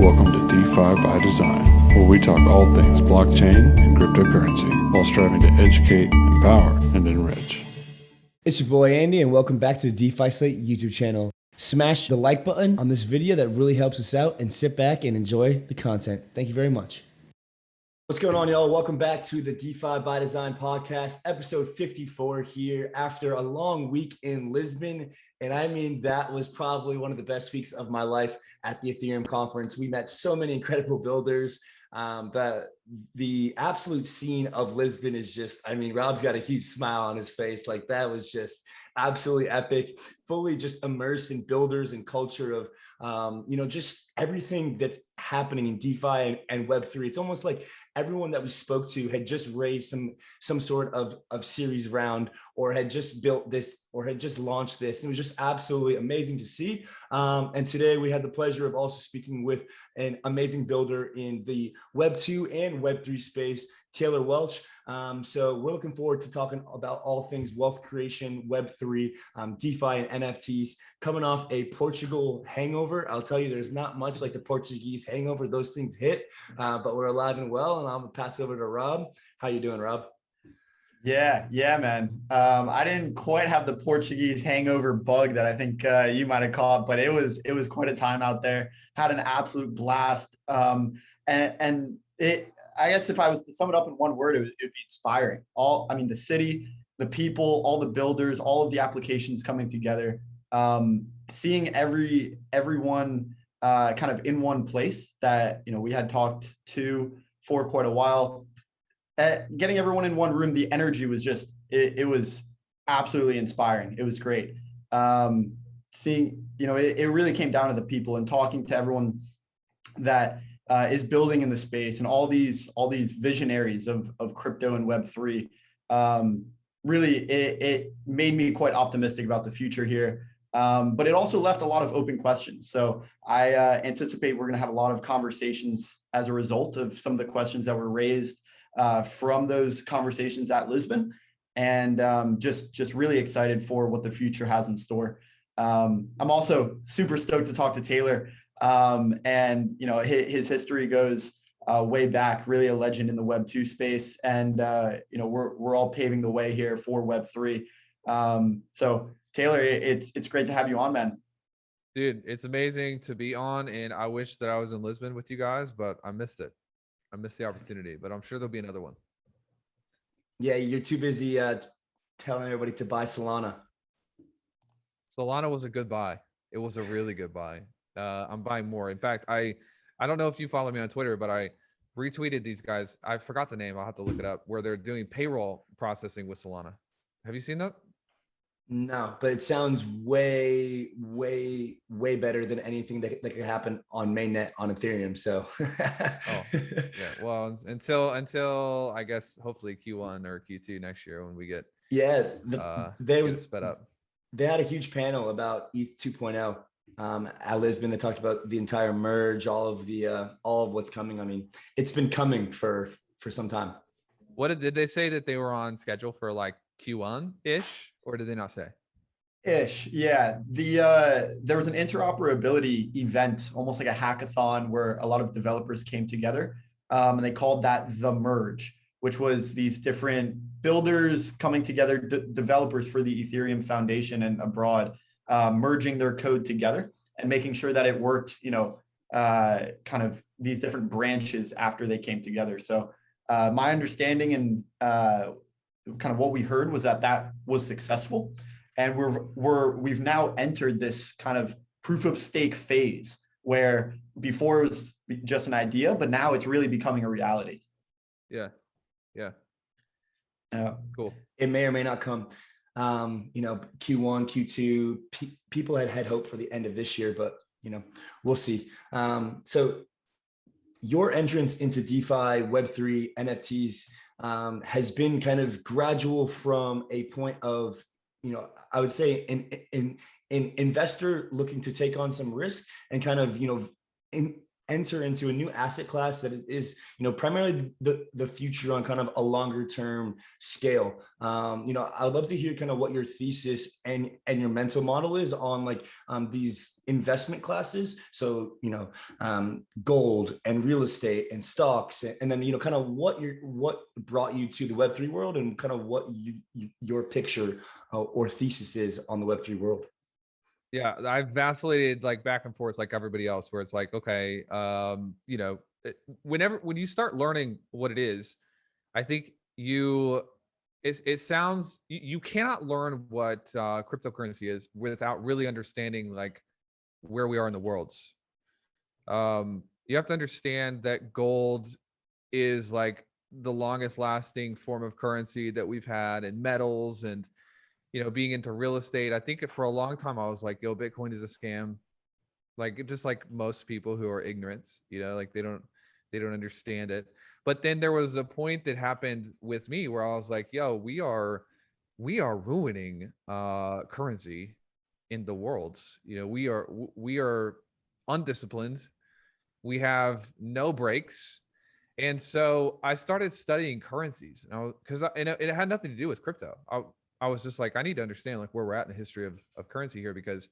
Welcome to DeFi by Design, where we talk all things blockchain and cryptocurrency while striving to educate, empower, and enrich. It's your boy Andy, and welcome back to the DeFi Slate YouTube channel. Smash the like button on this video, that really helps us out, and sit back and enjoy the content. Thank you very much. What's going on, y'all? Welcome back to the DeFi by Design podcast, episode 54 here after a long week in Lisbon. And I mean, that was probably one of the best weeks of my life at the Ethereum conference. We met so many incredible builders. The absolute scene of Lisbon is just, I mean, Rob's got a huge smile on his face. Like, that was just absolutely epic, fully just immersed in builders and culture of, just everything that's happening in DeFi and Web3. It's almost like everyone that we spoke to had just raised some sort of series round, or had just built this, or had just launched this. It was just absolutely amazing to see. And today we had the pleasure of also speaking with an amazing builder in the Web 2 and Web 3 space, Taylor Welch. So we're looking forward to talking about all things wealth creation, Web 3, DeFi, and NFTs. Coming off a Portugal hangover, I'll tell you, there's not much like the Portuguese hangover. Those things hit, but we're alive and well. And I'm gonna pass it over to Rob. How you doing, Rob? Yeah, man. I didn't quite have the Portuguese hangover bug that I think you might have caught, but it was quite a time out there. Had an absolute blast. And it, I guess if I was to sum it up in one word, it'd be inspiring. The city, the people, all the builders, all of the applications coming together, seeing everyone kind of in one place that, we had talked to for quite a while. Getting everyone in one room, the energy was just, it was absolutely inspiring. It was great. Seeing, it really came down to the people and talking to everyone that is building in the space, and all these visionaries of crypto and Web3. Really, it made me quite optimistic about the future here. But it also left a lot of open questions. So I anticipate we're going to have a lot of conversations as a result of some of the questions that were raised from those conversations at Lisbon, and just really excited for what the future has in store. I'm also super stoked to talk to Taylor, and his history goes way back, really a legend in the Web 2 space, and we're all paving the way here for Web 3. So Taylor, it's great to have you on, man. Dude, it's amazing to be on, and I wish that I was in Lisbon with you guys, but I missed it. I missed the opportunity, but I'm sure there'll be another one. Yeah, you're too busy telling everybody to buy Solana. Solana was a good buy. It was a really good buy. I'm buying more. In fact, I don't know if you follow me on Twitter, but I retweeted these guys. I forgot the name. I'll have to look it up, where they're doing payroll processing with Solana. Have you seen that? No, but it sounds way, way, way better than anything that could happen on mainnet on Ethereum. So, yeah. Well, until I guess hopefully Q1 or Q2 next year when we get sped up. They had a huge panel about ETH 2.0 at Lisbon. They talked about the entire merge, all of what's coming. I mean, it's been coming for some time. What did they say that they were on schedule for, like Q1 ish? Or did they not say? Ish, yeah. There was an interoperability event, almost like a hackathon, where a lot of developers came together, and they called that the merge, which was these different builders coming together, developers for the Ethereum Foundation and abroad, merging their code together and making sure that it worked, kind of these different branches after they came together. So my understanding and kind of what we heard was that was successful, and we've now entered this kind of proof of stake phase, where before it was just an idea, but now it's really becoming a reality. Yeah. Cool. It may or may not come. Q1, Q2. People had hope for the end of this year, but we'll see. So your entrance into DeFi, Web3, NFTs has been kind of gradual from a point of, I would say an investor looking to take on some risk and kind of, enter into a new asset class that is, primarily the future on kind of a longer term scale. I would love to hear kind of what your thesis and your mental model is on like these investment classes. So, gold and real estate and stocks, and then, kind of what brought you to the Web3 world, and kind of what your picture or thesis is on the Web3 world. Yeah, I've vacillated like back and forth like everybody else, where it's like, okay, when you start learning what it is, I think it sounds, you cannot learn what cryptocurrency is without really understanding like where we are in the worlds. You have to understand that gold is like the longest lasting form of currency that we've had, and metals, and being into real estate. I think for a long time I was like, yo, Bitcoin is a scam. Like, just like most people who are ignorant, like they don't understand it. But then there was a point that happened with me where I was like, yo, we are ruining currency in the world. We are undisciplined. We have no breaks. And so I started studying currencies, because it had nothing to do with crypto. I was just like, I need to understand like where we're at in the history of currency here, because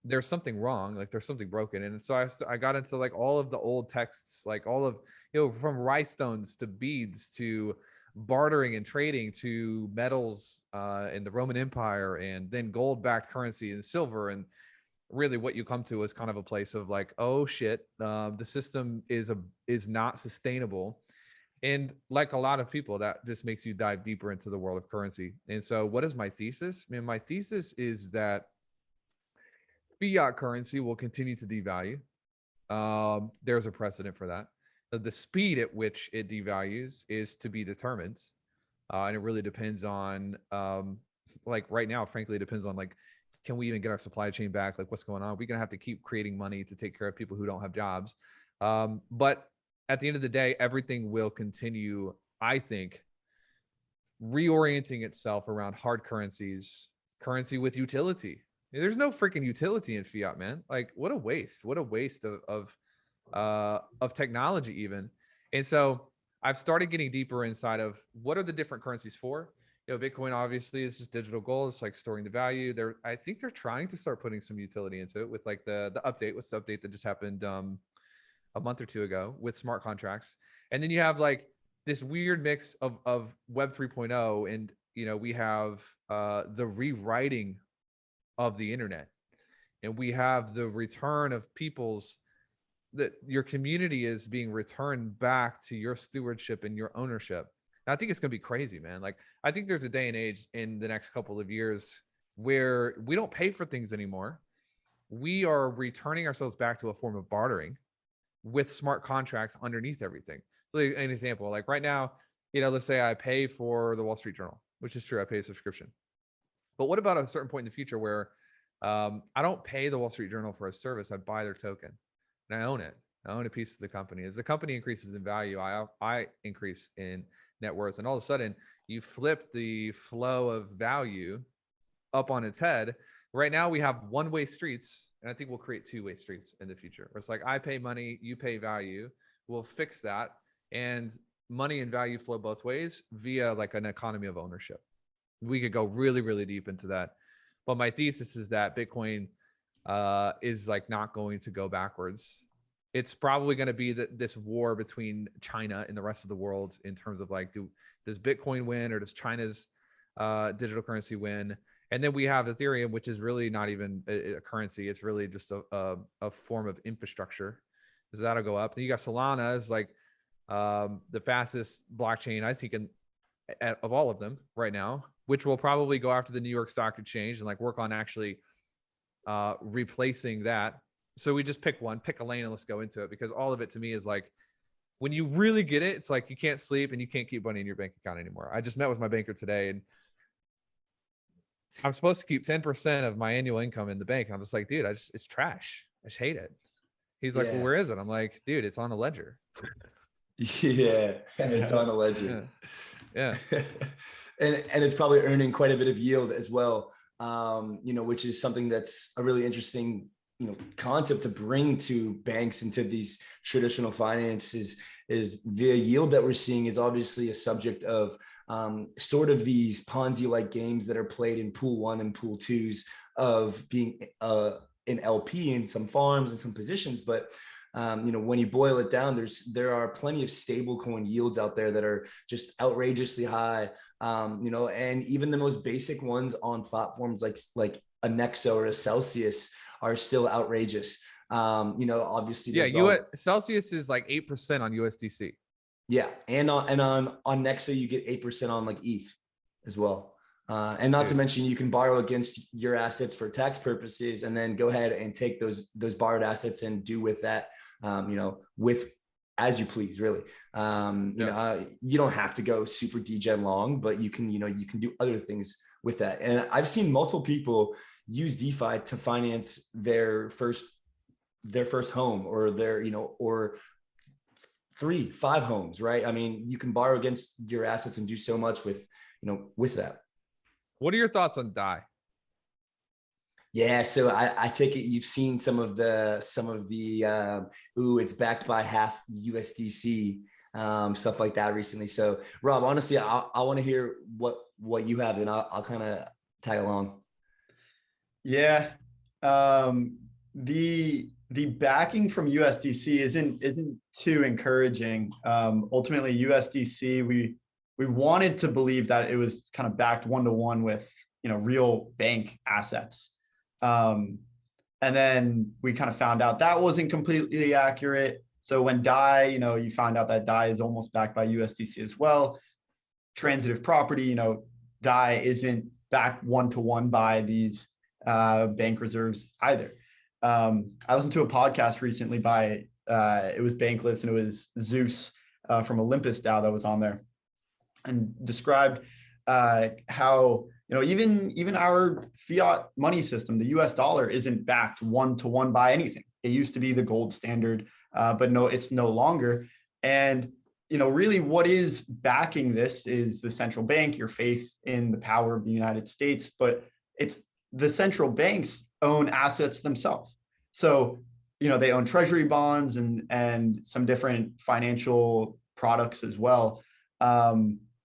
there's something wrong, like there's something broken. And so I got into like all of the old texts, like all of, from rhinestones to beads to bartering and trading to metals in the Roman Empire, and then gold backed currency and silver. And really what you come to is kind of a place of like, oh shit, the system is not sustainable. And like a lot of people, that just makes you dive deeper into the world of currency. And so what is my thesis? Man, my thesis is that fiat currency will continue to devalue. There's a precedent for that. The speed at which it devalues is to be determined. And it really depends on, like right now, frankly, it depends on like, can we even get our supply chain back? Like what's going on? We're going to have to keep creating money to take care of people who don't have jobs. But at the end of the day, everything will continue, I think, reorienting itself around hard currencies, currency with utility. There's no freaking utility in fiat, man. Like what a waste. What a waste of technology even. And so I've started getting deeper inside of what are the different currencies for. Bitcoin obviously is just digital gold. It's like storing the value. I think they're trying to start putting some utility into it with like the update. What's the update that just happened a month or two ago with smart contracts. And then you have like this weird mix of Web 3.0, and we have the rewriting of the internet, and we have the return of that your community is being returned back to your stewardship and your ownership. And I think it's going to be crazy, man. Like I think there's a day and age in the next couple of years where we don't pay for things anymore. We are returning ourselves back to a form of bartering with smart contracts underneath everything. So an example, like right now, let's say I pay for the Wall Street Journal, which is true. I pay a subscription. But what about a certain point in the future where I don't pay the Wall Street Journal for a service? I buy their token and I own it. I own a piece of the company. As the company increases in value, I increase in net worth. And all of a sudden you flip the flow of value up on its head. Right now we have one-way streets, and I think we'll create two-way streets in the future. Where it's like I pay money, you pay value. We'll fix that, and money and value flow both ways via like an economy of ownership. We could go really, really deep into that. But my thesis is that Bitcoin is like not going to go backwards. It's probably going to be this war between China and the rest of the world in terms of like, does Bitcoin win, or does China's digital currency win? And then we have Ethereum, which is really not even a currency. It's really just a form of infrastructure. So that'll go up. Then you got Solana is like the fastest blockchain, I think, of all of them right now, which will probably go after the New York Stock Exchange and like work on actually replacing that. So we just pick a lane and let's go into it, because all of it to me is like, when you really get it, it's like you can't sleep and you can't keep money in your bank account anymore. I just met with my banker today, and I'm supposed to keep 10% of my annual income in the bank. I'm just like, dude, it's trash. I just hate it. He's like, well, where is it? I'm like, dude, it's on a ledger. Yeah, it's on a ledger. Yeah. and it's probably earning quite a bit of yield as well. Which is something that's a really interesting concept to bring to banks into these traditional finances is the yield that we're seeing is obviously a subject of sort of these Ponzi-like games that are played in pool 1 and pool 2s of being an LP in some farms and some positions. But when you boil it down, there are plenty of stable coin yields out there that are just outrageously high. And even the most basic ones on platforms like a Nexo or a Celsius are still outrageous. Obviously, Celsius is like 8% on USDC. Yeah, and on Nexo you get 8% on like ETH as well. And not to mention you can borrow against your assets for tax purposes, and then go ahead and take those borrowed assets and do with that, with as you please, really. You don't have to go super degen long, but you can do other things with that. And I've seen multiple people use DeFi to finance their first home, or or 3-5 homes, right? I mean, you can borrow against your assets and do so much with that. What are your thoughts on DAI? Yeah, so I take it you've seen some of the it's backed by half USDC, stuff like that recently. So Rob, honestly, I want to hear what you have, and I'll kind of tag along. Yeah, the backing from USDC isn't too encouraging. Ultimately, USDC, we wanted to believe that it was kind of backed 1-to-1 with real bank assets. And then we kind of found out that wasn't completely accurate. So when DAI, you found out that DAI is almost backed by USDC as well. Transitive property, DAI isn't backed 1-to-1 by these bank reserves either. I listened to a podcast recently by it was Bankless, and it was Zeus from Olympus DAO that was on there, and described how even our fiat money system, the US dollar, isn't backed 1-to-1 by anything. It used to be the gold standard, but no, it's no longer. And really what is backing this is the central bank, your faith in the power of the United States, but it's the central banks own assets themselves. So they own treasury bonds and some different financial products as well.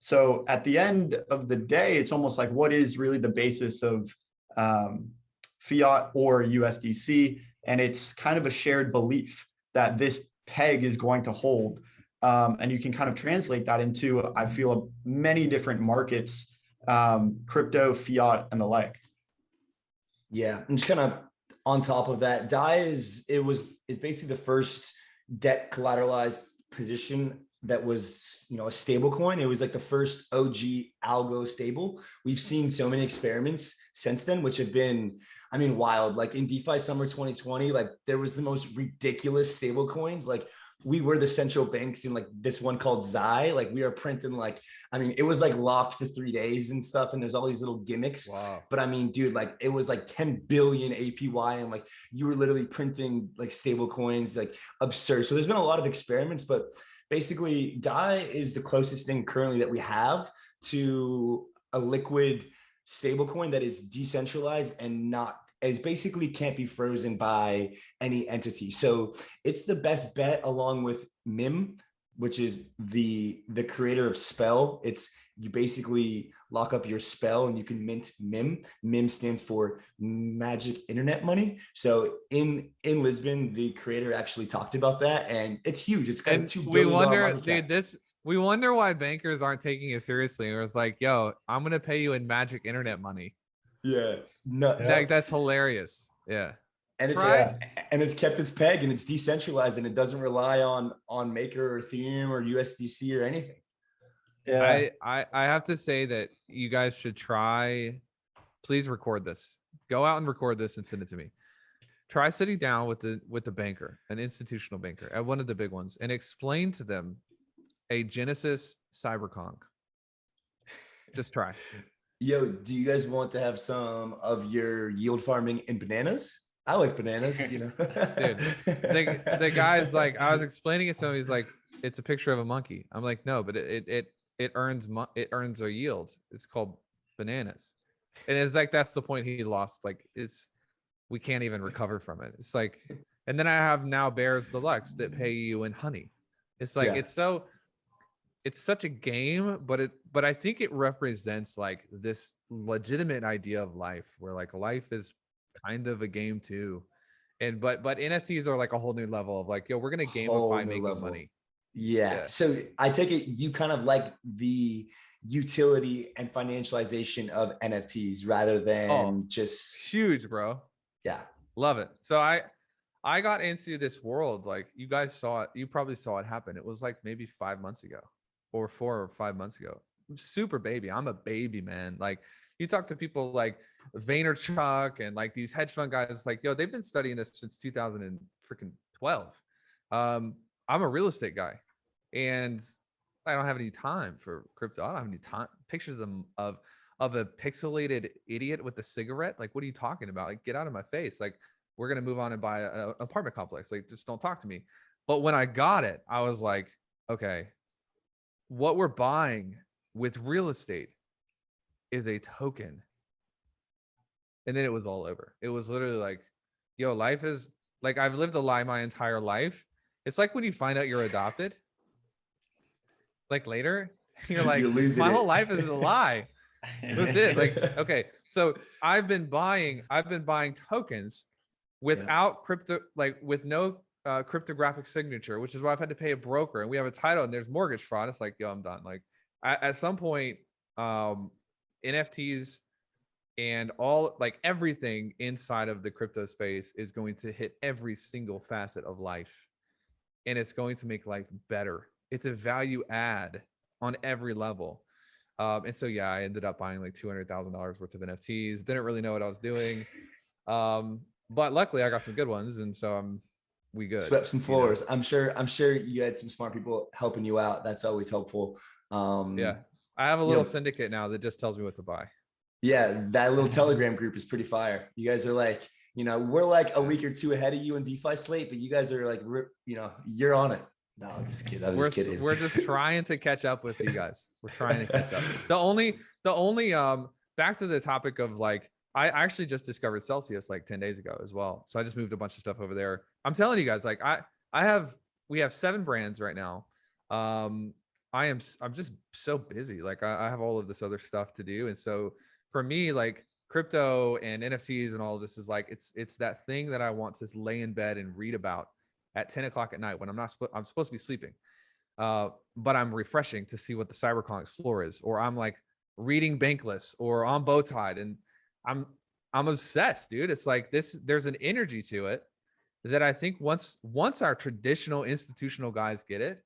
So at the end of the day, it's almost like, what is really the basis of fiat or USDC? And it's kind of a shared belief that this peg is going to hold. And you can kind of translate that into, I feel, many different markets, crypto, fiat, and the like. Yeah, and just kind of on top of that, DAI is basically the first debt collateralized position that was a stable coin. It was like the first OG algo stable. We've seen so many experiments since then, which have been, wild. Like in DeFi summer 2020, like there was the most ridiculous stable coins. Like we were the central banks in like this one called 𝗍. Like we are printing it was like locked for 3 days and stuff. And there's all these little gimmicks. Wow. But dude, like it was like 10 billion APY, and like you were literally printing like stable coins, like absurd. So there's been a lot of experiments, but basically DAI is the closest thing currently that we have to a liquid stablecoin that is decentralized and basically can't be frozen by any entity. So it's the best bet, along with 𝗵, which is the creator of Spell. You basically lock up your spell and you can mint 𝗵. 𝗵 stands for magic internet money. So in Lisbon, the creator actually talked about that, and it's huge. It's got a $2 billion market cap. We wonder why bankers aren't taking it seriously. It was like, yo, I'm gonna pay you in magic internet money. Yeah, nuts. That's hilarious. Yeah. And it's kept its peg, and it's decentralized, and it doesn't rely on Maker or Ethereum or USDC or anything. Yeah. I have to say that you guys should please record this. Go out and record this and send it to me. Try sitting down with the banker, an institutional banker at one of the big ones, and explain to them a Genesis cyberconk. Just try. Yo, do you guys want to have some of your yield farming in bananas? I like bananas, Dude, the guy's like, I was explaining it to him. He's like, it's a picture of a monkey. I'm like, no, but it earns a yield. It's called bananas. And it's like, that's the point he lost. Like, we can't even recover from it. It's like, and then I have now Bears Deluxe that pay you in honey. It's like, it's such a game, but I think it represents like this legitimate idea of life where like life is kind of a game too. And, but NFTs are like a whole new level of like, yo, we're going to gamify making money. Yeah. So I take it you kind of like the utility and financialization of NFTs rather than just huge, bro. Yeah. Love it. So I got into this world, like you guys saw it, you probably saw it happen. It was like maybe 5 months ago or 4 or 5 months ago. I'm super baby. I'm a baby, man. Like you talk to people like Vaynerchuk and like these hedge fund guys, like, yo, they've been studying this since 2012. I'm a real estate guy and I don't have any time for crypto. I don't have any time. Pictures of a pixelated idiot with a cigarette. Like, what are you talking about? Like, get out of my face. Like, we're going to move on and buy an apartment complex. Like, just don't talk to me. But when I got it, I was like, okay, what we're buying with real estate is a token. And then it was all over. It was literally like, yo, life is like, I've lived a lie my entire life. It's like when you find out you're adopted, like later, you're like, my whole life is a lie. That's it. Like, okay, so I've been buying tokens without crypto, like with no cryptographic signature, which is why I've had to pay a broker, and we have a title and there's mortgage fraud. It's like, yo, I'm done. Like at some point, NFTs and all, like everything inside of the crypto space is going to hit every single facet of life, and it's going to make life better. It's a value add on every level. And so, yeah, I ended up buying like $200,000 worth of NFTs. Didn't really know what I was doing. But luckily I got some good ones. And so we good. Swept some floors. You know? I'm sure you had some smart people helping you out. That's always helpful. Yeah. I have a little syndicate now that just tells me what to buy. Yeah. That little Telegram group is pretty fire. You guys are like, we're like a week or two ahead of you in DeFi Slate, but you guys are like, you're on it. No, I'm just kidding. I'm just kidding. We're just trying to catch up with you guys. We're trying to catch up. The only back to the topic of like, I actually just discovered Celsius like 10 days ago as well. So I just moved a bunch of stuff over there. I'm telling you guys, like we have 7 brands right now. I'm just so busy. Like I have all of this other stuff to do. And so for me, like crypto and NFTs and all of this is like, it's that thing that I want to lay in bed and read about at 10 o'clock at night when I'm supposed to be sleeping. But I'm refreshing to see what the cyberconics floor is, or I'm like reading Bankless or on Bowtide, and I'm obsessed, dude. It's like there's an energy to it that I think once our traditional institutional guys get it,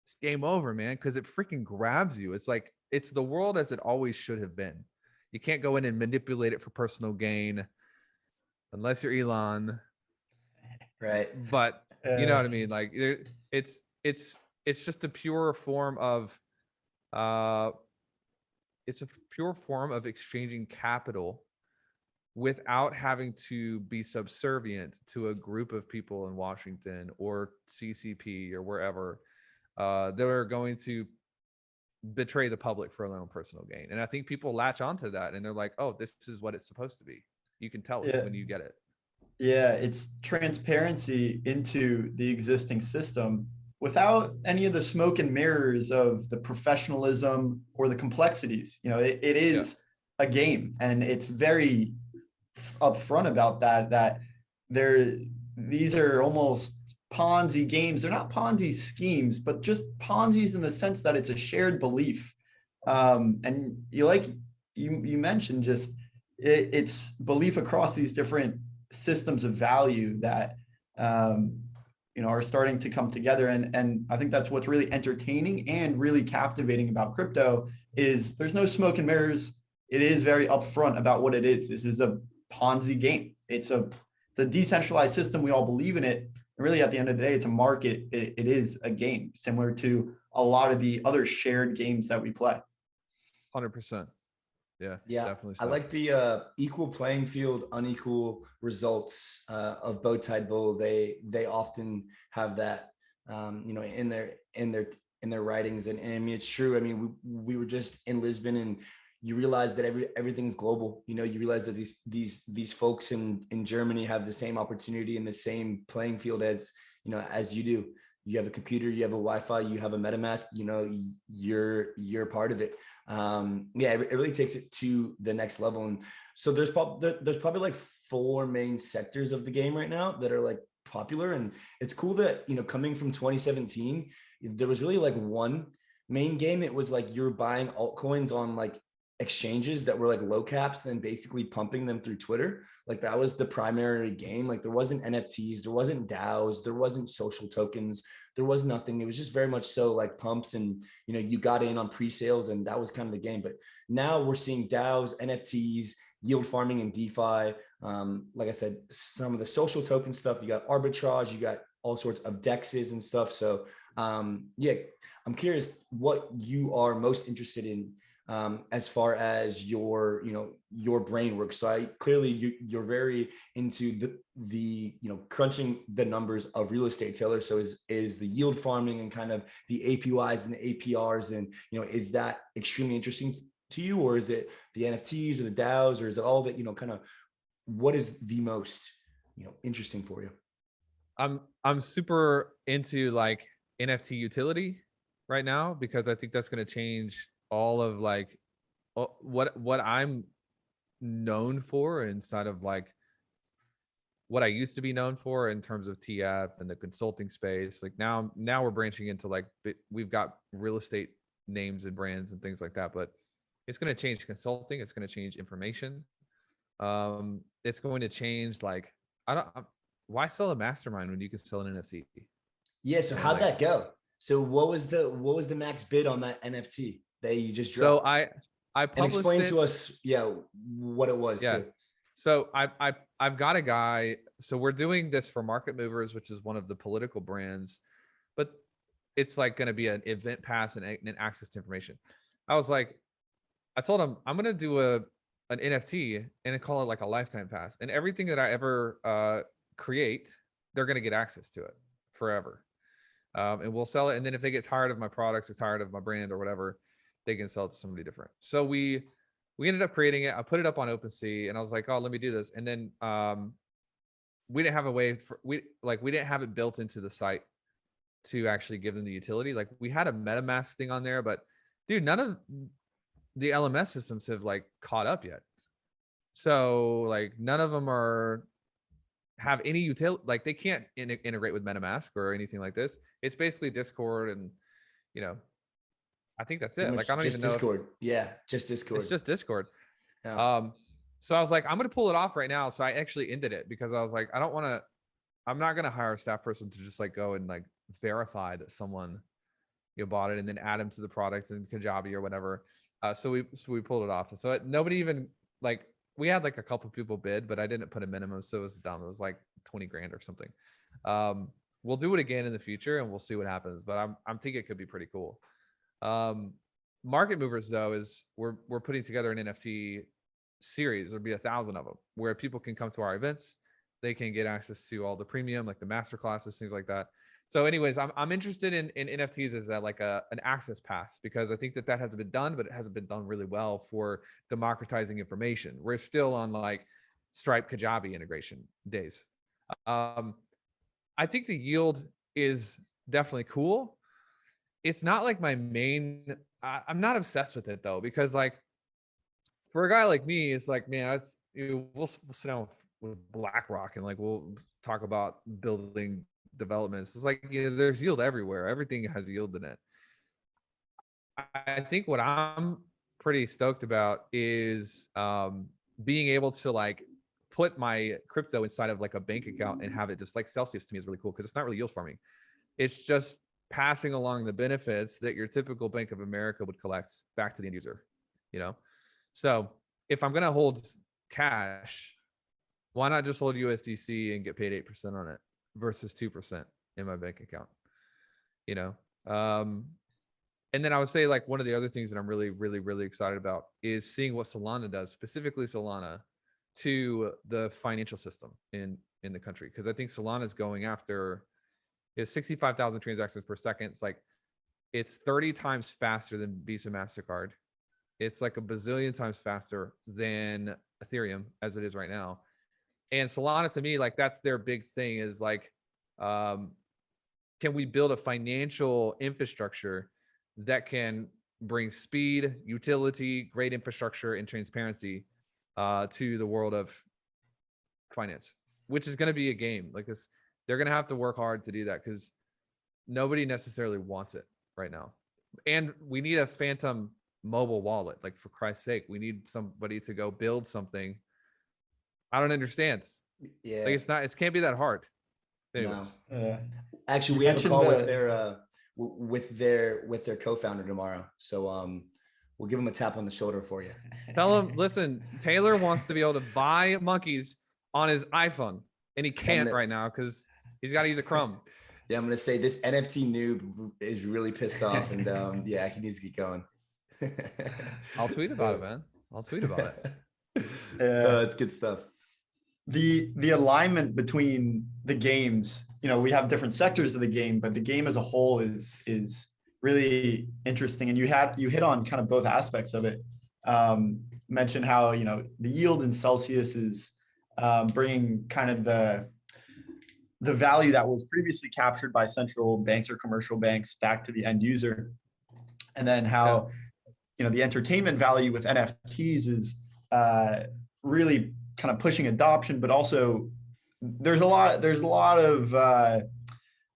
it's game over, man, because it freaking grabs you. It's like, it's the world as it always should have been. You can't go in and manipulate it for personal gain unless you're Elon. Right. But you know what I mean? Like it's just a pure form of it's a pure form of exchanging capital without having to be subservient to a group of people in Washington or CCP or wherever that are going to betray the public for their own personal gain. And I think people latch onto that and they're like, oh, this is what it's supposed to be. You can tell it when you get it. Yeah, it's transparency into the existing system without any of the smoke and mirrors of the professionalism or the complexities. It is a game, and it's very upfront about that these are almost Ponzi games. They're not Ponzi schemes, but just Ponzi's in the sense that it's a shared belief. And you mentioned just it's belief across these different systems of value that are starting to come together, and I think that's what's really entertaining and really captivating about crypto is there's no smoke and mirrors. It is very upfront about what it is. This is a Ponzi game. It's a decentralized system. We all believe in it. And really, at the end of the day, it's a market. It is a game similar to a lot of the other shared games that we play. 100%. Yeah, definitely. So. I like the equal playing field, unequal results of Bowtide Bull. They often have that, in their writings, and I mean it's true. I mean we were just in Lisbon, and you realize that everything's global. You know, you realize that these folks in Germany have the same opportunity and the same playing field as, you know, as you do. You have a computer, you have a Wi-Fi, you have a MetaMask, you know, you're part of it. Yeah, it really takes it to the next level. And so there's probably like 4 main sectors of the game right now that are like popular. And it's cool that, you know, coming from 2017, there was really like one main game. It was like you're buying altcoins on like exchanges that were like low caps, and then basically pumping them through Twitter. Like that was the primary game. Like there wasn't NFTs, there wasn't DAOs, there wasn't social tokens, there was nothing. It was just very much so like pumps, and you know, you got in on pre-sales, and that was kind of the game. But now we're seeing DAOs, NFTs, yield farming, and DeFi. Like I said, some of the social token stuff. You got arbitrage, you got all sorts of dexes and stuff. So yeah, I'm curious what you are most interested in as far as your, you know, your brain work. So I clearly you're very into the you know, crunching the numbers of real estate, Taylor. So is the yield farming and kind of the APYs and the APRs, and you know, is that extremely interesting to you, or is it the NFTs or the DAOs, or is it all of it? You know, kind of what is the most, you know, interesting for you? I'm super into like NFT utility right now, because I think that's going to change all of like what I'm known for inside of like what I used to be known for in terms of TF and the consulting space. Like now we're branching into like, we've got real estate names and brands and things like that, but it's going to change consulting. It's going to change information. It's going to change like, why sell a mastermind when you can sell an NFT? Yeah. So how'd that go? So what was the max bid on that NFT that you just dropped? So I published, and explain to us, yeah, what it was. Yeah. Too. So I've got a guy. So we're doing this for Market Movers, which is one of the political brands, but it's like going to be an event pass and access to information. I was like, I told him I'm going to do an NFT and call it like a lifetime pass, and everything that I ever create, they're going to get access to it forever. And we'll sell it. And then if they get tired of my products or tired of my brand or whatever, they can sell it to somebody different. So we ended up creating it. I put it up on OpenSea, and I was like, oh, let me do this. And then we didn't have a way for, we didn't have it built into the site to actually give them the utility. Like we had a MetaMask thing on there, but dude, none of the LMS systems have like caught up yet. So like none of them have any utility. Like they can't integrate with MetaMask or anything like this. It's basically Discord, and you know, I think that's it. Like I don't even know. Discord. Yeah, just Discord. It's just Discord. Yeah. So I was like, I'm gonna pull it off right now. So I actually ended it because I was like, I'm not gonna hire a staff person to just like go and like verify that someone bought it and then add them to the product and Kajabi or whatever. So we pulled it off. So nobody even like, we had like a couple people bid, but I didn't put a minimum, so it was dumb. It was like 20 grand or something. We'll do it again in the future and we'll see what happens. But I'm thinking it could be pretty cool. Market Movers though is we're putting together an NFT series. There'll be 1,000 of them where people can come to our events. They can get access to all the premium, like the master classes, things like that. So anyways, I'm interested in NFTs as like an access pass, because I think that hasn't been done, but it hasn't been done really well for democratizing information. We're still on like Stripe Kajabi integration days. I think the yield is definitely cool. It's not like my main, I'm not obsessed with it though, because like for a guy like me, it's like, man, we'll sit down with BlackRock and like we'll talk about building developments. It's like, there's yield everywhere. Everything has yield in it. I think what I'm pretty stoked about is being able to like put my crypto inside of like a bank account and have it just like Celsius. To me is really cool because it's not really yield farming. It's just passing along the benefits that your typical Bank of America would collect back to the end user, So if I'm going to hold cash, why not just hold USDC and get paid 8% on it versus 2% in my bank account, and then I would say like one of the other things that I'm really, really, really excited about is seeing what Solana does, specifically Solana, to the financial system in the country. Because I think Solana is going after 65,000 transactions per second. It's 30 times faster than Visa, MasterCard. It's like a bazillion times faster than Ethereum as it is right now. And Solana, to me, like that's their big thing is like, can we build a financial infrastructure that can bring speed, utility, great infrastructure, and transparency to the world of finance, which is going to be a game. Like this, they're going to have to work hard to do that because nobody necessarily wants it right now. And we need a phantom mobile wallet. Like for Christ's sake, we need somebody to go build something. I don't understand. Yeah, like it can't be that hard. Anyways. No. Actually, we have a call with their co-founder tomorrow, so we'll give him a tap on the shoulder for you. Tell him, listen, Taylor wants to be able to buy monkeys on his iPhone, and he can't right now because he's got to use a crumb. Yeah, I'm gonna say this NFT noob is really pissed off, and yeah, he needs to get going. I'll tweet about it, man. I'll tweet about it. It's good stuff. The alignment between the games, you know, we have different sectors of the game, but the game as a whole is really interesting. And you hit on kind of both aspects of it. Mentioned how, you know, the yield in Celsius is bringing kind of the value that was previously captured by central banks or commercial banks back to the end user. And then how, you know, the entertainment value with NFTs is really kind of pushing adoption, but also there's a lot of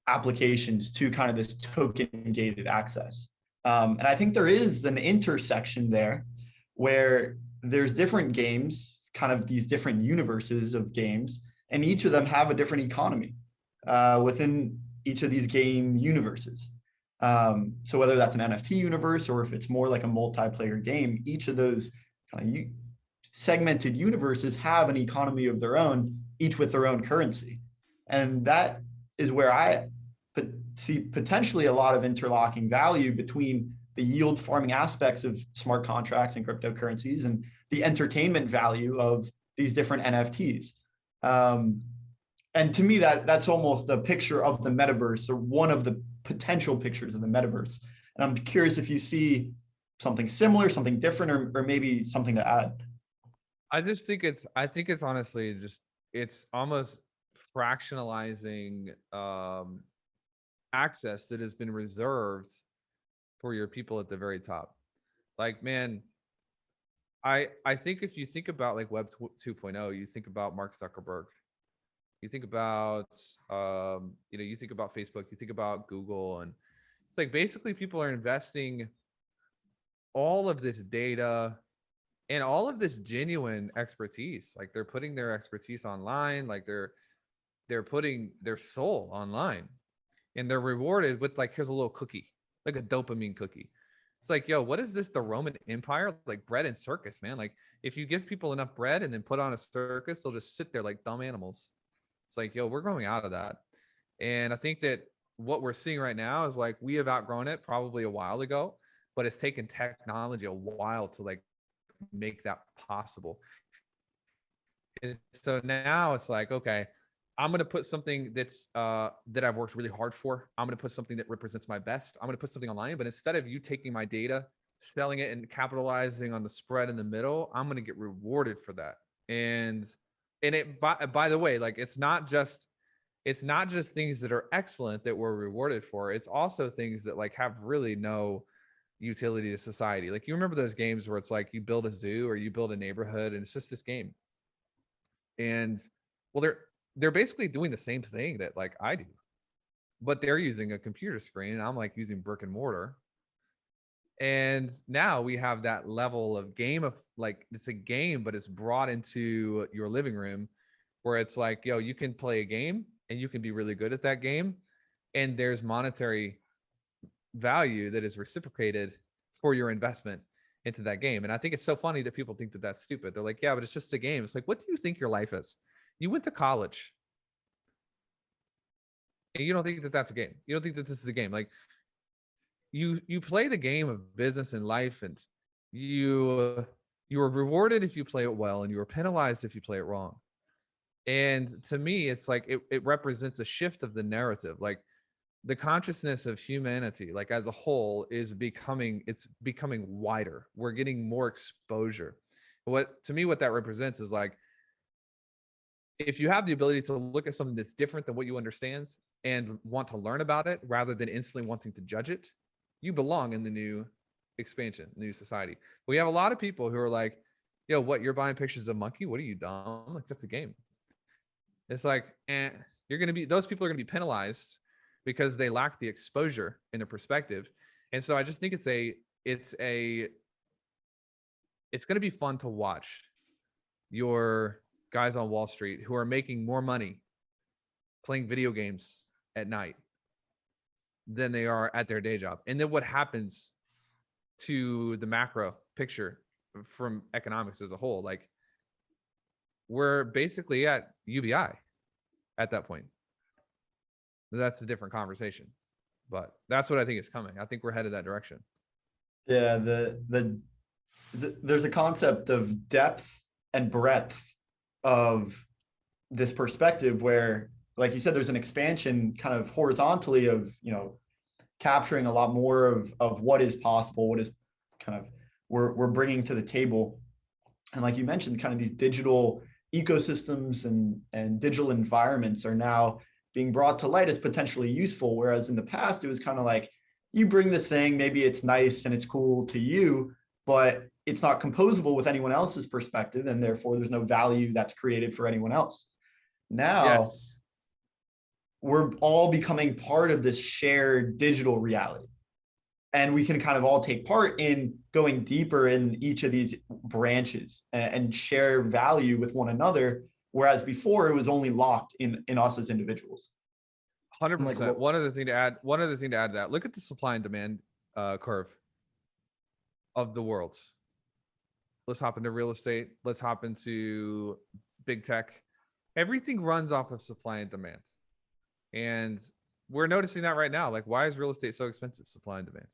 applications to kind of this token gated access. And I think there is an intersection there where there's different games, kind of these different universes of games, and each of them have a different economy within each of these game universes. So whether that's an NFT universe or if it's more like a multiplayer game, each of those kind of segmented universes have an economy of their own, each with their own currency. And that is where I see potentially a lot of interlocking value between the yield farming aspects of smart contracts and cryptocurrencies and the entertainment value of these different NFTs. And to me, that's almost a picture of the metaverse, or one of the potential pictures of the metaverse. And I'm curious if you see something similar, something different, or maybe something to add. I think it's honestly just, it's almost fractionalizing access that has been reserved for your people at the very top. Like, man, I think if you think about like Web 2.0, you think about Mark Zuckerberg, you think about you think about Facebook, you think about Google, and it's like basically people are investing all of this data and all of this genuine expertise. Like they're putting their expertise online, like they're putting their soul online, and they're rewarded with like, here's a little cookie, like a dopamine cookie. It's like, yo, what is this? The Roman Empire? Like bread and circus, man. Like if you give people enough bread and then put on a circus, they'll just sit there like dumb animals. It's like, yo, we're growing out of that. And I think that what we're seeing right now is like, we have outgrown it probably a while ago, but it's taken technology a while to like make that possible. And so now it's like, okay, I'm going to put something that's that I've worked really hard for. I'm going to put something that represents my best. I'm going to put something online, but instead of you taking my data, selling it and capitalizing on the spread in the middle, I'm going to get rewarded for that. And it, by the way, like, it's not just things that are excellent that we're rewarded for. It's also things that like have really no utility to society. Like, you remember those games where it's like you build a zoo or you build a neighborhood and it's just this game. And well, they're basically doing the same thing that like I do, but they're using a computer screen and I'm like using brick and mortar. And now we have that level of game of like, it's a game, but it's brought into your living room where it's like, yo, you can play a game and you can be really good at that game. And there's monetary value that is reciprocated for your investment into that game. And I think it's so funny that people think that that's stupid. They're like, yeah, but it's just a game. It's like, what do you think your life is? You went to college and you don't think that that's a game. You don't think that this is a game. Like, you play the game of business and life, and you are rewarded if you play it well, and you are penalized if you play it wrong. And to me, it's like it represents a shift of the narrative. Like, the consciousness of humanity, like as a whole, is becoming wider. We're getting more exposure. What that represents is like, if you have the ability to look at something that's different than what you understand and want to learn about it rather than instantly wanting to judge it, you belong in the new expansion, new society. We have a lot of people who are like, yo, what, you're buying pictures of monkey? What are you, dumb? Like, that's a game. It's like, those people are gonna be penalized because they lack the exposure in their perspective. And so I just think it's gonna be fun to watch your guys on Wall Street who are making more money playing video games at night than they are at their day job. And then what happens to the macro picture from economics as a whole? Like, we're basically at UBI at that point. That's a different conversation, but that's what I think is coming. I think we're headed that direction. Yeah, there's a concept of depth and breadth of this perspective where, like you said, there's an expansion kind of horizontally of, capturing a lot more of what is possible, what is kind of we're bringing to the table. And like you mentioned, kind of these digital ecosystems and digital environments are now being brought to light as potentially useful. Whereas in the past, it was kind of like, you bring this thing, maybe it's nice and it's cool to you, but it's not composable with anyone else's perspective. And therefore there's no value that's created for anyone else. Now, yes, we're all becoming part of this shared digital reality. And we can kind of all take part in going deeper in each of these branches and share value with one another. Whereas before it was only locked in us as individuals. 100%. Like, One other thing to add to that. Look at the supply and demand curve of the world. Let's hop into real estate. Let's hop into big tech. Everything runs off of supply and demand. And we're noticing that right now. Like, why is real estate so expensive? Supply and demand.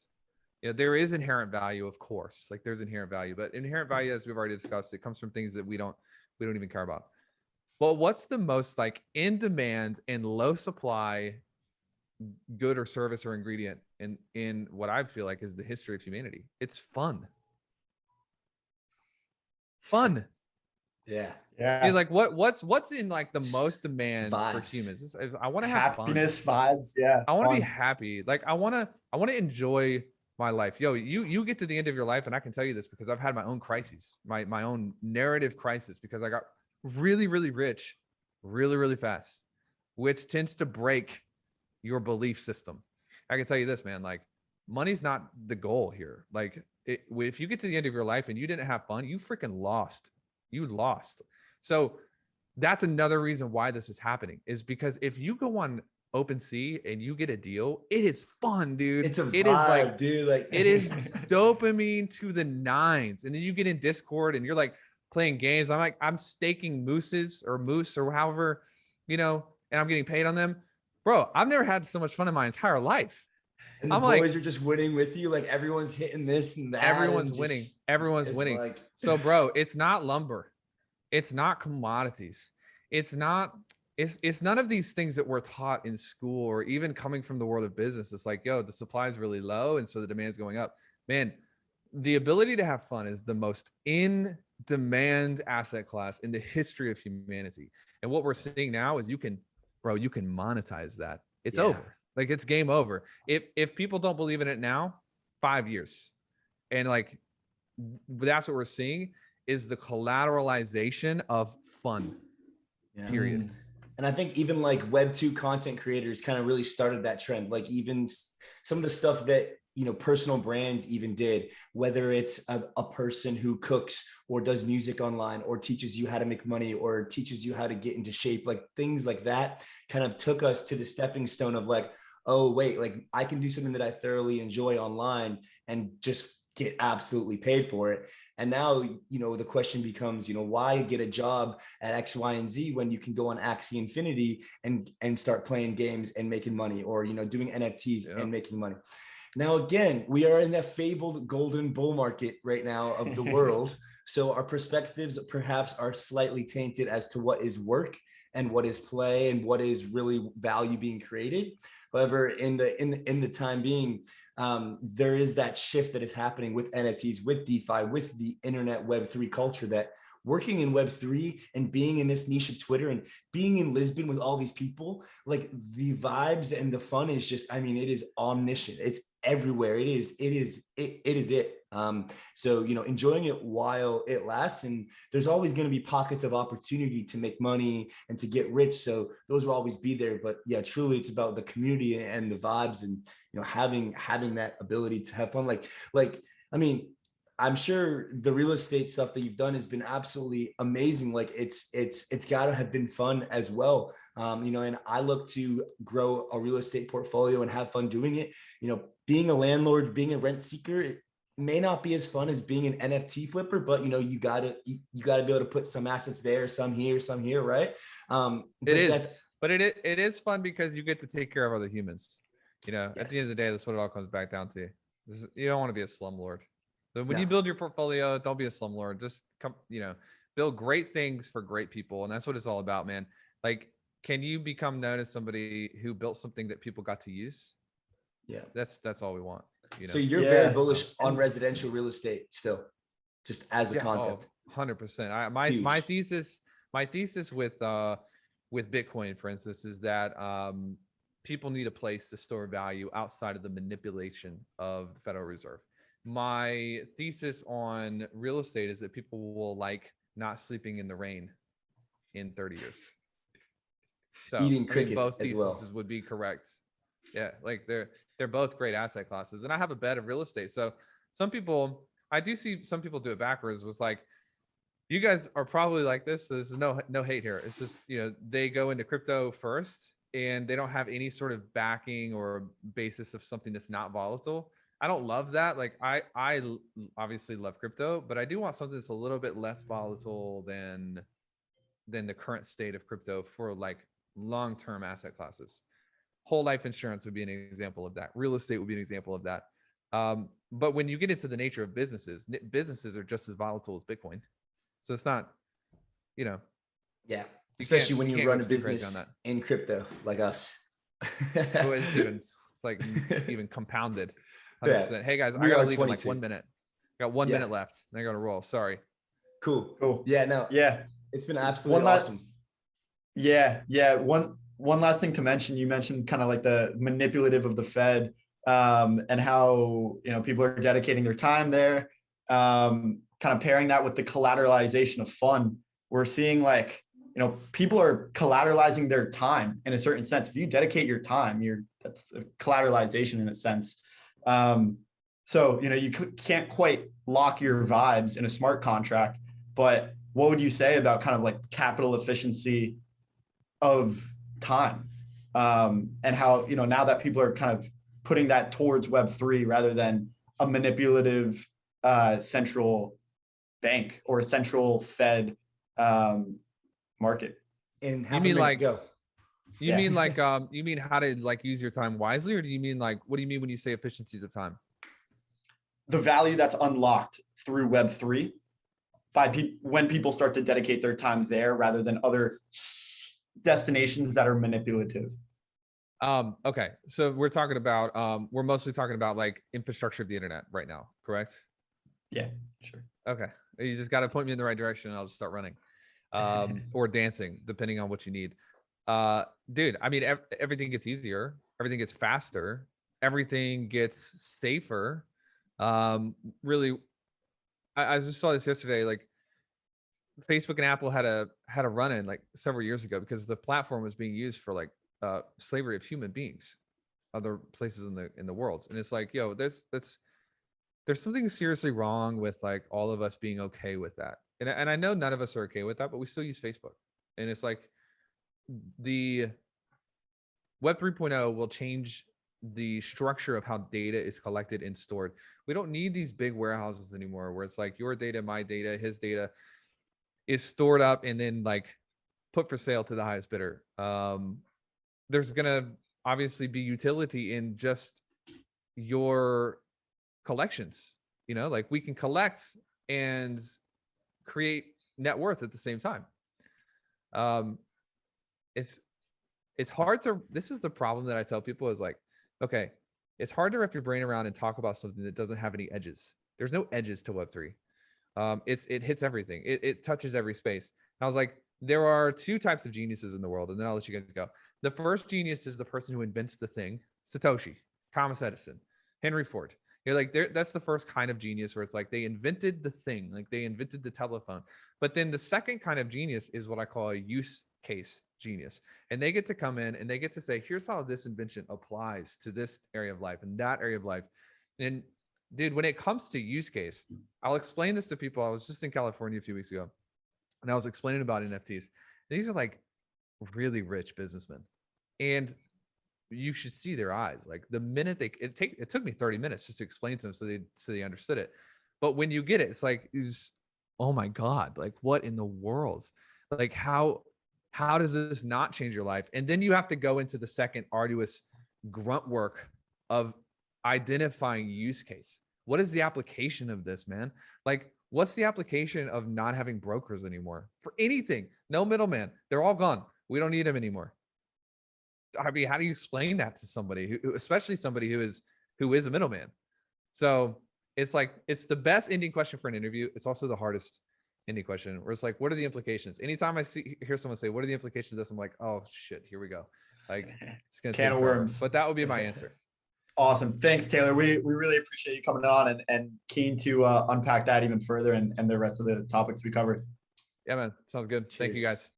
There is inherent value, of course. Like, there's inherent value, but inherent value, as we've already discussed, it comes from things that we don't even care about. But what's the most like in demand and low supply good or service or ingredient in what I feel like is the history of humanity? It's fun. Yeah. Like what's in like the most demand for humans? I want to have happiness, fun. vibes. Yeah. I want to be happy. Like, I want to enjoy my life. Yo, you get to the end of your life, and I can tell you this because I've had my own crises, my own narrative crisis, because I got really, really rich really, really fast, which tends to break your belief system. I can tell you this, man, like, money's not the goal here. Like, if you get to the end of your life and you didn't have fun, you freaking lost. You lost. So that's another reason why this is happening, is because if you go on OpenSea and you get a deal, it is fun, dude. It's a vibe, it is like, dude. Like, it is dopamine to the nines. And then you get in Discord and you're like playing games. I'm staking moose or however, and I'm getting paid on them. Bro, I've never had so much fun in my entire life. And the boys are just winning with you. Like, everyone's hitting this and that. Everyone's winning. Everyone's winning. Like... So, bro, it's not lumber. It's not commodities. It's none of these things that we're taught in school or even coming from the world of business. It's like, yo, the supply is really low, and so the demand's going up. Man, the ability to have fun is the most in-demand asset class in the history of humanity. And what we're seeing now is you can monetize that. It's over. Like, it's game over. If people don't believe in it now, 5 years. And like, that's what we're seeing, is the collateralization of fun. Period. And I think even like Web2 content creators kind of really started that trend. Like, even some of the stuff that, personal brands even did, whether it's a person who cooks or does music online or teaches you how to make money or teaches you how to get into shape, like things like that kind of took us to the stepping stone of like, oh, wait, like I can do something that I thoroughly enjoy online and just get absolutely paid for it. And now, the question becomes, why get a job at X, Y, and Z when you can go on Axie Infinity and start playing games and making money, or, doing NFTs and making money. Now, again, we are in that fabled golden bull market right now of the world. So our perspectives perhaps are slightly tainted as to what is work and what is play and what is really value being created. However, in the time being, there is that shift that is happening with NFTs, with DeFi, with the internet Web3 culture, that working in Web3 and being in this niche of Twitter and being in Lisbon with all these people, like the vibes and the fun is just, I mean, it is omniscient. It's everywhere. It is it. So, you know, enjoying it while it lasts, and there's always going to be pockets of opportunity to make money and to get rich. So those will always be there. But yeah, truly it's about the community and the vibes, and, you know, having that ability to have fun. I mean, I'm sure the real estate stuff that you've done has been absolutely amazing. Like it's got to have been fun as well. You know, and I look to grow a real estate portfolio and have fun doing it. You know, being a landlord, being a rent seeker, it may not be as fun as being an NFT flipper, but you know, you gotta be able to put some assets there, some here, right? But it is fun because you get to take care of other humans. You know, Yes. At the end of the day, that's what it all comes back down to. You don't want to be a slumlord. So when you build your portfolio, don't be a slumlord. Just come, you know, build great things for great people. And that's what it's all about, man. Like, can you become known as somebody who built something that people got to use? Yeah. That's all we want. You know? So you're very bullish on residential real estate still, just as a concept. 100%. My thesis with Bitcoin, for instance, is that people need a place to store value outside of the manipulation of the Federal Reserve. My thesis on real estate is that people will like not sleeping in the rain in 30 years. So eating crickets both as theses well would be correct. Yeah, like they're both great asset classes. And I have a bet of real estate. So I do see some people do it backwards. Was like, you guys are probably like this. So there's no hate here. It's just, you know, they go into crypto first and they don't have any sort of backing or basis of something that's not volatile. I don't love that. Like I obviously love crypto, but I do want something that's a little bit less volatile than the current state of crypto for like long-term asset classes. Whole life insurance would be an example of that. Real estate would be an example of that. But when you get into the nature of businesses are just as volatile as Bitcoin. So it's not, you know. Yeah. Especially when you run a crazy business in crypto like us. It's like even compounded. 100%. Yeah. Hey guys, I gotta leave in like 1 minute. Got 1 minute left. And I gotta roll. Sorry. Cool. Yeah, no. Yeah. It's been absolutely awesome. Yeah. One last thing to mention. You mentioned kind of like the manipulative of the Fed, and how, you know, people are dedicating their time there. Kind of pairing that with the collateralization of fun. We're seeing like, you know, people are collateralizing their time in a certain sense. If you dedicate your time, that's a collateralization in a sense. So, you know, you can't quite lock your vibes in a smart contract, but what would you say about kind of like capital efficiency of time? And how, you know, now that people are kind of putting that towards Web3 rather than a manipulative central bank or a central Fed market. And you mean like you mean like you mean how to like use your time wisely, or do you mean like, what do you mean when you say efficiencies of time? The value that's unlocked through Web3 when people start to dedicate their time there rather than other destinations that are manipulative. Okay, so we're talking about we're mostly talking about like infrastructure of the internet right now, correct? Yeah, sure. Okay, you just got to point me in the right direction and I'll just start running, or dancing, depending on what you need. Dude, I mean, everything gets easier, everything gets faster, everything gets safer. Really, I just saw this yesterday. Like, Facebook and Apple had a run-in like several years ago because the platform was being used for like slavery of human beings, other places in the world. And it's like, yo, there's something seriously wrong with like all of us being okay with that. And I know none of us are okay with that, but we still use Facebook. And it's like the Web 3.0 will change the structure of how data is collected and stored. We don't need these big warehouses anymore where it's like your data, my data, his data is stored up and then like put for sale to the highest bidder. There's gonna obviously be utility in just your collections. You know, like we can collect and create net worth at the same time. it's hard to, this is the problem that I tell people is like, okay, it's hard to wrap your brain around and talk about something that doesn't have any edges. There's no edges to Web3. It hits everything. It touches every space. And I was like, there are two types of geniuses in the world, and then I'll let you guys go. The first genius is the person who invents the thing, Satoshi, Thomas Edison, Henry Ford. You're like, that's the first kind of genius where it's like they invented the thing, like they invented the telephone. But then the second kind of genius is what I call a use case genius. And they get to come in and they get to say, here's how this invention applies to this area of life and that area of life. And dude, when it comes to use case, I'll explain this to people. I was just in California a few weeks ago and I was explaining about NFTs. These are like really rich businessmen. And you should see their eyes. Like the minute it took me 30 minutes just to explain to them so they understood it. But when you get it, it's like, oh my God, like what in the world? Like how does this not change your life? And then you have to go into the second arduous grunt work of identifying use case. What is the application of this, man? Like, what's the application of not having brokers anymore for anything? No middleman. They're all gone. We don't need them anymore. I mean, how do you explain that to somebody who, especially somebody who is a middleman? So it's like, it's the best ending question for an interview. It's also the hardest ending question where it's like, what are the implications? Anytime I hear someone say, what are the implications of this? I'm like, oh shit, here we go. Like it's going to take Can of worms. But that would be my answer. Awesome. Thanks, Taylor. We really appreciate you coming on and keen to unpack that even further and the rest of the topics we covered. Yeah, man. Sounds good. Thank you guys.